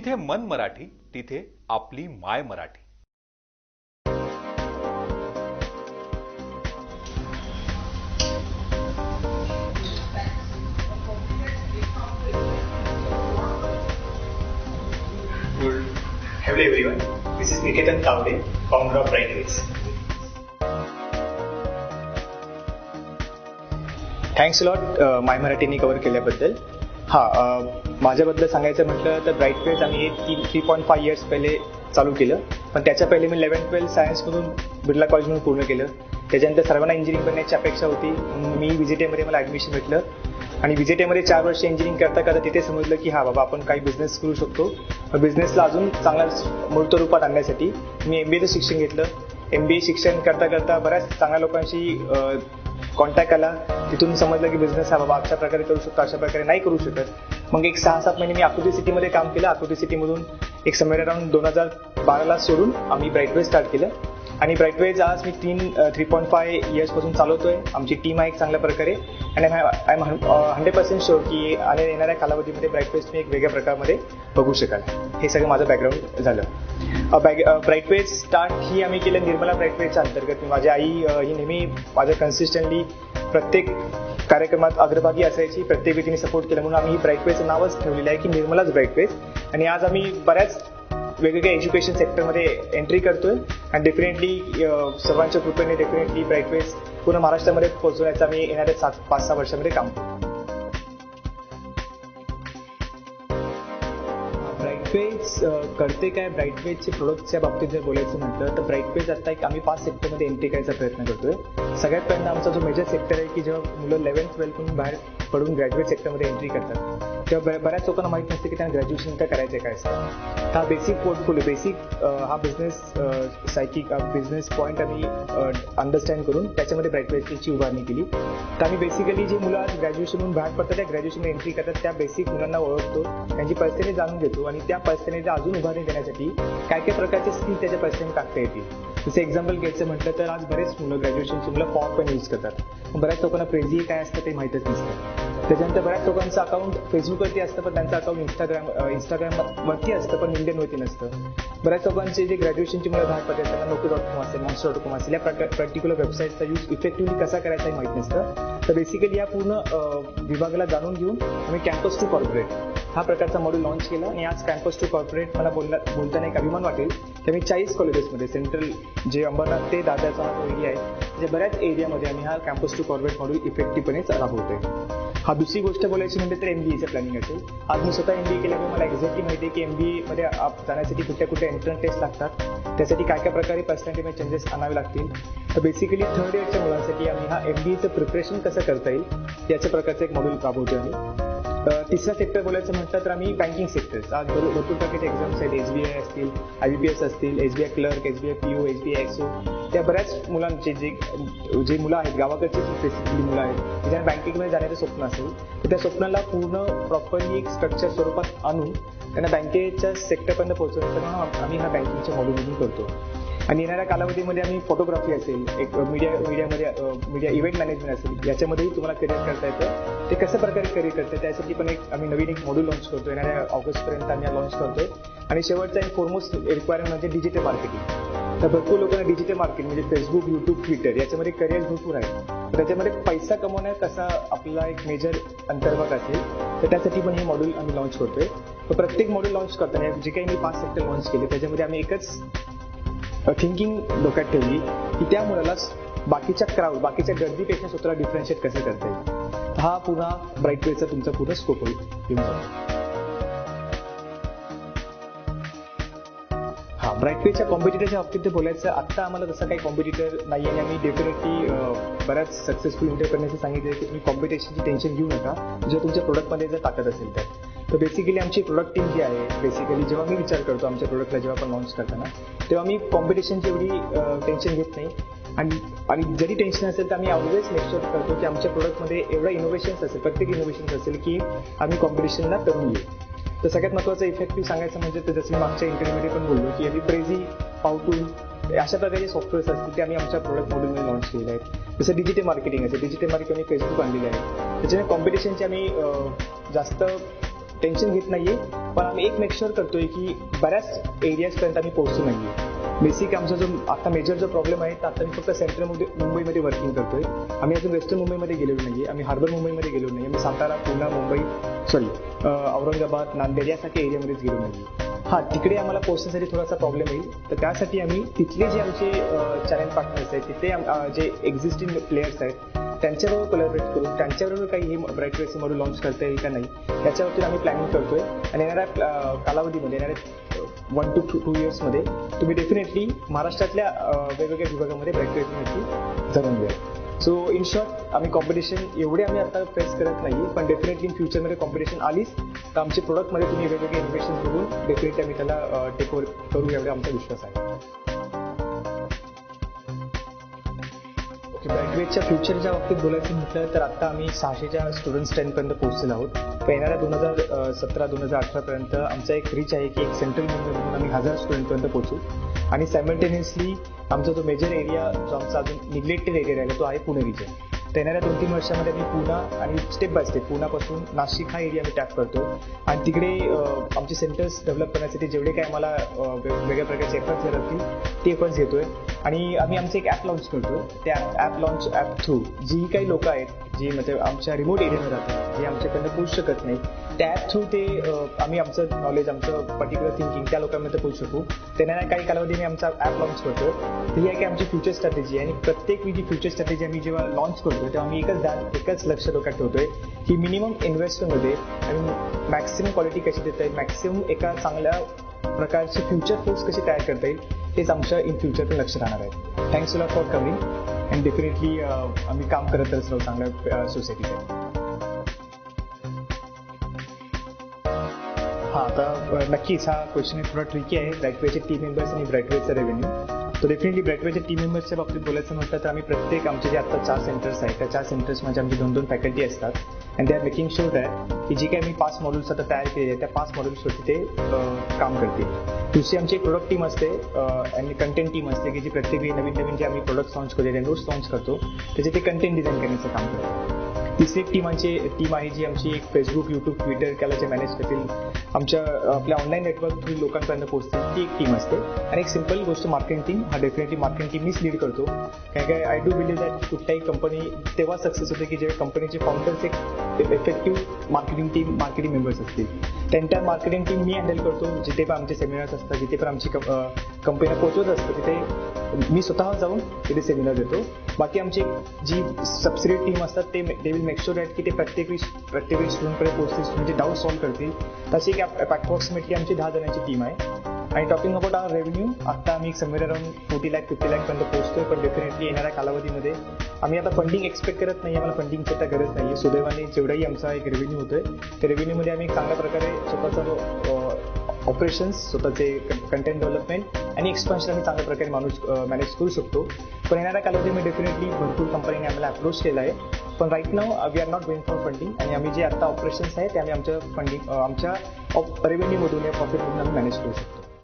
जिथे मन मराठी तिथे आपली माय Marathi. Hello everyone, this is Niketan Tavde, founder of Brightways. Thanks a lot my मराठीनी कव्हर केल्याबद्दल. माझ्याबद्दल सांगायचं म्हटलं तर ब्राईटवेज आम्ही 3.5 इयर्स पहिले चालू केलं, पण त्याच्या पहिले मी 11-12 सायन्समधून बिर्ला कॉलेजमधून पूर्ण केलं. त्याच्यानंतर सर्वांना इंजिनिअरिंग बनण्याची अपेक्षा होती. मी विजेटेमध्ये मला ॲडमिशन भेटलं आणि विजेटेमध्ये 4 वर्ष इंजिनिअरिंग करता करता तिथे समजलं की बाबा आपण काही बिझनेस करू शकतो. बिझनेसला अजून चांगला मूर्त रूपात आणण्यासाठी मी MBAचं शिक्षण घेतलं. MBA शिक्षण करता करता बऱ्याच चांगल्या लोकांशी कॉन्टॅक्ट आला. तिथून समजलं की बिझनेस बाबा अशा प्रकारे करू शकतो, अशा प्रकारे नाही करू शकत. मग एक 6-7 महिने मी आकृती सिटीमध्ये काम केलं. आकृती सिटीमधून एक समवेअर अराउंड 2012ला सोडून आम्ही ब्राईटवेज स्टार्ट केलं आणि ब्राईटवेज आज मी 3.5 इयर्सपासून चालवतोय. आमची टीम आहे एक चांगल्या प्रकारे आणि आय एम 100% शुअर की येणाऱ्या कालावधीमध्ये ब्राईटवेज तुम्ही एक वेगळ्या प्रकारामध्ये बघू शकाल. हे सगळं माझं बॅकग्राऊंड झालं. ब्राईटवेज स्टार्ट ही आम्ही केलं निर्मला ब्राईटवेजच्या अंतर्गत. माझी आई ही नेहमी माझ्या कन्सिस्टंटली प्रत्येक कार्यक्रमात अग्रभागी असायची. प्रत्येक व्यक्तीने सपोर्ट केला म्हणून आम्ही ब्राईटवेजचं नावच ठेवलेलं आहे की निर्मलाच ब्राईटवेज. आणि आज आम्ही बऱ्याच वेगवेगळ्या एज्युकेशन सेक्टरमध्ये एंट्री करतोय आणि डेफिनेटली सर्वांच्या कृपेने डेफिनेटली ब्राईटवेज पूर्ण महाराष्ट्रामध्ये पोहोचवण्याचं आम्ही येणाऱ्या 5-6 वर्षामध्ये काम करतो. ब्राईटवेज करते काय, ब्राईटवेजचे प्रोडक्टच्या बाबतीत जर बोलायचं म्हटलं तर ब्राईटवेज आता एक आम्ही 5 सेक्टरमध्ये एंट्री करायचा प्रयत्न करतोय. सगळ्यात पहिल्यांदा आमचा जो मेजर सेक्टर आहे की जेव्हा मुलं 11-12 बाहेर पडून ग्रॅज्युएट सेक्टरमध्ये एंट्री करतात तेव्हा बऱ्याच लोकांना माहीत नसते की त्यांना ग्रॅज्युएशन काय करायचं काय असतं. हा बेसिक पोर्टफोलिओ हा बिझनेस सायकिक बिझनेस पॉईंट आम्ही अंडरस्टँड करून त्याच्यामध्ये ब्राईटवेजची उभारणी केली. तर आम्ही बेसिकली जी मुलं आज ग्रॅज्युएशनहून बाहेर पडतात त्या ग्रॅज्युएशनमध्ये एंट्री करतात त्या बेसिक मुलांना ओळखतो, त्यांची पर्सेंटेज जाणून घेतो आणि त्या पर्सेंटेज अजून उभारणी देण्यासाठी काय काय प्रकारचे स्किल त्याच्या पर्सेंटेज टाकता येतील. जसं एक्झाम्पल घ्यायचं म्हटलं तर आज बरेच मुलं ग्रॅज्युएशनची मुलं PowerPoint यूज करतात. बऱ्याच लोकांना प्रेझी काय असतं ते माहीतच नसतं. त्याच्यानंतर बऱ्याच लोकांचं अकाउंट फेसबुकवरती असतं पण त्यांचं अकाउंट इंस्टाग्रामवरती असतं पण लिंक्डइनवरती नसतं. बऱ्याच लोकांचे जे ग्रॅज्युएशनची मुलं बाहेर पडतात त्यांना Naukri.com असेल, Monster.com असेल या पर्टिक्युलर वेबसाईटचा यूज इफेक्टिव्हली कसा करायचा हे माहीत नसतं. तर बेसिकली या पूर्ण विभागाला जाणून घेऊन आम्ही कॅम्पस टू कॉर्पोरेट हा प्रकारचा मॉड्यूल लॉन्च केला आणि आज कॅम्पस टू कॉर्पोरेट मला बोलताना एक अभिमान वाटेल की आम्ही 40 कॉलेजेसमध्ये सेंट्रल जे अंबरनाथ ते दादरचा हा एरिया आहे म्हणजे बऱ्याच एरियामध्ये आम्ही हा कॅम्पस टू कॉर्पोरेट मॉड्यूल इफेक्टिव्हपणे राबवतोय. दुसरी गोष्ट बोलायची म्हणजे तर MBAचं प्लॅनिंग असेल. आज मी स्वतः MBA केल्यामुळे मला एक्झॅक्टली माहिती आहे की MBAमध्ये जाण्यासाठी कुठल्या एंट्रन्स टेस्ट लागतात, त्यासाठी काय काय प्रकारे पर्सनॅलिटीमध्ये चेंजेस आणावे लागतील. तर बेसिकली 3rd इयरच्या मुलांसाठी आम्ही हा MBAचं प्रिपरेशन कसं करता येईल याच्या प्रकारचं एक मॉड्यूल राबवतो आम्ही. तिसरा सेक्टर बोलायचं म्हटलं तर आम्ही बँकिंग सेक्टर्स आज भरपूर प्रकारचे एक्झाम्स आहेत. SBI असतील, IBPS असतील, SBI clerk, SBI PO, SBI XO त्या बऱ्याच मुलांचे जे मुलं आहेत गावाकडचे स्पेसिफिकली मुलं आहेत ज्यांना बँकिंगमध्ये जाण्याचं स्वप्न असेल तर त्या स्वप्नाला पूर्ण प्रॉपरली एक स्ट्रक्चर स्वरूपात आणून त्यांना बँकेच्या सेक्टरपर्यंत पोहोचवण्याचं आम्ही हा बँकिंगच्या मॉड्यूलमधून करतो. आणि येणाऱ्या कालावधीमध्ये आम्ही फोटोग्राफी असेल, एक मीडिया इव्हेंट मॅनेजमेंट असेल याच्यामध्येही तुम्हाला करिअर करता येतं. ते कसं प्रकारे करिअर करतं त्यासाठी पण आम्ही नवीन एक मॉड्यूल लॉन्च करतो. येणाऱ्या ऑगस्टपर्यंत आम्ही लॉन्च करतोय. आणि शेवटचा एक फॉरमोस्ट रिक्वायरमेंट म्हणजे डिजिटल मार्केटिंग. तर भरपूर लोकांना डिजिटल मार्केटिंग म्हणजे फेसबुक, यूट्यूब, ट्विटर याच्यामध्ये करिअर भरपूर आहे. तर त्याच्यामध्ये पैसा कमवण्यात कसा आपला एक मेजर अंतर्भाग असेल तर त्यासाठी पण हे मॉड्यूल आम्ही लॉन्च करतोय. तर प्रत्येक मॉड्यूल लॉन्च करताना जे काही मी 5 सेक्टर लॉन्च केले त्याच्यामध्ये आम्ही एकच थिंकिंग डोक्यात ठेवली की त्या मुलाला बाकीच्या गर्दीपेक्षा स्वतःला डिफरन्शिएट कसं करता येईल. हा पुन्हा ब्राईटवेजचा तुमचा पूर्ण स्कोप होईल. ब्राईटवेजच्या कॉम्पिटिटरच्या बाबतीत बोलायचं आत्ता आम्हाला तसं काही कॉम्पिटिटर नाही आहे. आम्ही डेफिनेटली बऱ्याच सक्सेसफुल इंटर करण्याचं सांगितलं की तुम्ही कॉम्पिटिशनची टेन्शन घेऊ नका जेव्हा तुमच्या प्रोडक्टमध्ये जर ताकद असेल तर बेसिकली आमची प्रोडक्ट टीम जी आहे बेसिकली जेव्हा मी विचार करतो आमच्या प्रोडक्टला जेव्हा आपण लॉन्च करताना तेव्हा मी कॉम्पिटिशनची एवढी टेन्शन घेत नाही. आणि जरी टेन्शन असेल तर आम्ही ऑलवेज मेक शुअर करतो की आमच्या प्रोडक्टमध्ये एवढं इनोव्हेशन्स असेल, प्रत्येक इनोव्हेशन्स असेल की आम्ही कॉम्पिटिशनला तरून येऊ. तर सगळ्यात महत्त्वाचं इफेक्टिव्ह सांगायचं म्हणजे तर जसं मी मागच्या इंटरव्ह्यूमध्ये पण बोललो की आम्ही प्रेझी, पावटून अशा प्रकारचे सॉफ्टवेअर्स असतील ते आम्ही आमच्या प्रोडक्ट मॉड्यूलमध्ये लॉन्च केलेले आहेत. जसं डिजिटल मार्केटिंग असेल, डिजिटल मार्केटिंग आम्ही फेसबुक आणलेलं आहे. त्याच्यामुळे कॉम्पिटिशनची आम्ही जास्त टेन्शन घेत नाहीये, पण आम्ही एक मेक शुअर करतोय की बऱ्याच एरियाजपर्यंत आम्ही पोहोचलो नाहीये. बेसिक आमचा जो आता मेजर जो प्रॉब्लेम आहे तर आता मी फक्त सेंट्रल मुंबईमध्ये वर्किंग करतोय. आम्ही अजून वेस्टर्न मुंबईमध्ये गेलेलो नाहीये, आम्ही हार्बर मुंबईमध्ये गेलो नाही, आम्ही सातारा, पुणे, मुंबई औरंगाबाद, नांदेड यासारख्या एरियामध्येच गेलो नाहीये. हा, तिकडे आम्हाला पोहोचण्यासाठी थोडासा प्रॉब्लेम येईल, तर त्यासाठी आम्ही तिथले जे आमचे चॅनल पार्टनर्स आहेत, तिथले जे एक्झिस्टिंग प्लेयर्स आहेत त्यांच्याबरोबर कोलॅबरेट करून त्यांच्याबरोबर काही हे ब्राईटवेचे मॉड्यूल लॉन्च करता येईल का नाही याच्यावरती आम्ही प्लॅनिंग करतोय. आणि येणाऱ्या कालावधीमध्ये, येणाऱ्या 1 to 2 yearsमध्ये तुम्ही डेफिनेटली महाराष्ट्रातल्या वेगवेगळ्या विभागामध्ये ब्राईटवेची नक्की जाणून घ्या. सो इन शॉर्ट, आम्ही कॉम्पिटिशन एवढे आम्ही आता फेस करत नाही, पण डेफिनेटली इन फ्युचरमध्ये कॉम्पिटिशन आलीच तर आमचे प्रोडक्टमध्ये तुम्ही वेगवेगळे इन्व्हेशन बघून डेफिनेटली आम्ही त्याला टेक ओव्हर करू एवढा आमचा विश्वास आहे. ब्राईटवेच्या फ्युचरच्या बाबतीत बोलायचं म्हटलं तर आता आम्ही 600च्या स्टुडंट स्ट्रेंथपर्यंत पोहोचलेलो आहोत. तर येणाऱ्या 2017-2018 पर्यंत आमचा एक रीच आहे की एक सेंट्रल मुंबईमधून आम्ही 1000 स्टुडंटपर्यंत पोहोचू. आणि सायमल्टेनियसली आमचा जो मेजर एरिया जो आमचा अजून निग्लेक्टेड एरिया राहिला तो आहे पुणे रिजन. तर येणाऱ्या 2-3 वर्षामध्ये आम्ही पुणे आणि स्टेप बाय स्टेप पुण्यापासून नाशिक हा एरिया आम्ही टॅप करतो. आणि तिकडे आमचे सेंटर्स डेव्हलप करण्यासाठी जेवढे काही आम्हाला वेगळ्या प्रकारचे एफर्ट्स लागतील ते एफर्ट्स घेतोय. आणि आम्ही आमचं एक ॲप लॉन्च करतो. त्या ॲप थ्रू जी काही लोक आहेत जी म्हणजे आमच्या रिमोट एरियामध्ये राहतात, जे आमच्याकडनं पोहोचू शकत नाही, त्या ॲप थ्रू ते आम्ही आमचं नॉलेज, आमचं पर्टिक्युलर थिंकिंग त्या लोकांमध्ये पोहोचू शकू. त्यांना काही कालावधी मी आमचा ॲप लॉन्च करतो. ही आहे की आमची फ्युचर स्ट्रॅटेजी आहे. आणि प्रत्येक वेळी फ्युचर स्ट्रॅटेजी आम्ही जेव्हा लॉन्च करतो तेव्हा आम्ही एकच लक्ष डोक्यात ठेवतोय की मिनिमम इन्व्हेस्टमेंटमध्ये आणि मॅक्सिमम क्वालिटी कशी देता येईल, मॅक्सिमम एका चांगल्या प्रकारची फ्युचर फोर्स कशी तयार करता येईल, हेच आमच्या इन फ्युचर पण लक्ष राहणार आहे. Thanks a lot for coming and definitely आम्ही काम करतच राहू चांगल्या सोसायटीसाठी. हां, आता नक्कीच हा क्वेश्चन थोडा ट्रिकी आहे. ब्राईटवेचे टीम मेंबर्स आणि ब्राईटवेचा रेव्हेन्यू. तर डेफिनेटली ब्राईटवेच्या टीम मेंबर्सच्या बाबतीत बोलायचं म्हटलं तर आम्ही प्रत्येक आमचे जे आता 4 सेंटर्स आहेत त्या 4 सेंटर्समध्ये आमची 2-2 फॅकल्टी असतात. And they are making sure that की जी काही आम्ही 5 मॉड्यूल्स आता तयार केले आहेत त्या 5 मॉड्यूल्सवरती ते काम करतील. दुसरी आमची एक प्रोडक्ट टीम असते आणि कंटेंट टीम असते की जी प्रत्येक नवीन जे आम्ही प्रोडक्ट्स लॉन्च करतो, नोट्स लॉन्च करतो त्याचे ते कंटेंट डिझाईन करण्याचं काम करतो. तिसरी एक टीम आहे जी आमची एक फेसबुक, यूट्यूब, ट्विटर त्याला जे मॅनेज करतील, आपल्या ऑनलाईन नेटवर्क थ्रू लोकांपर्यंत पोहोचतील, ती एक टीम असते. आणि एक सिम्पल गोष्ट मार्केटिंग टीम. हा डेफिनेटली मार्केटिंग टीम मीच लीड करतो. काय आय डू बिलीव्ह दॅट कुठल्याही कंपनी तेव्हा सक्सेस होते की जेव्हा कंपनीचे फाउंडर्स एक इफेक्टिव्ह मार्केटिंग मेंबर्स असतील. त्यांच्या मार्केटिंग टीम मी हँडल करतो. जिथे पण आमचे सेमिनार्स असतात, जिथे पण आमची कंपनीला पोहोचवत असतं तिथे मी स्वतः जाऊन तिथे सेमिनार देतो. बाकी आमची जी सबसिडियरी टीम असतात ते विल मेक शुअर दॅट की ते प्रत्येक स्टुडंटकडे पोहोचतील, स्टुडंटचे डाऊट सॉल्व्ह करतील. तशी एक अप्रॉक्सिमेटली आमची 10 जणांची टीम आहे. आणि टॉकिंग अबाउट आवर रेव्हेन्यू, आता आम्ही समवेअर अराउंड 40 लाख 50 लाख पर्यंत पोहोचतोय. पण डेफिनेटली येणाऱ्या कालावधीमध्ये आम्ही आता फंडिंग एक्सपेक्ट करत नाही. आम्हाला फंडिंगची आता गरज नाही आहे. सुदैवाने जेवढाही आमचा एक रेव्हेन्यू होतोय त्या रेव्हेन्यूमध्ये आम्ही चांगल्या प्रकारे स्वतःचं ऑपरेशन्स, स्वतःचे कंटेंट डेव्हलपमेंट आणि एक्सपान्शन आम्ही चांगल्या प्रकारे मॅनेज करू शकतो. पण येणाऱ्या कालावधीमध्ये डेफिनेटली भरपूर कंपनीने आम्हाला अप्रोच केला आहे. पण right now we are not going for funding. आणि आम्ही जे आता ऑपरेशन्स आहेत ते आम्ही आमच्या रेव्हेन्यूमधून या प्रॉफिटमधून आम्ही मॅनेज करू शकतो.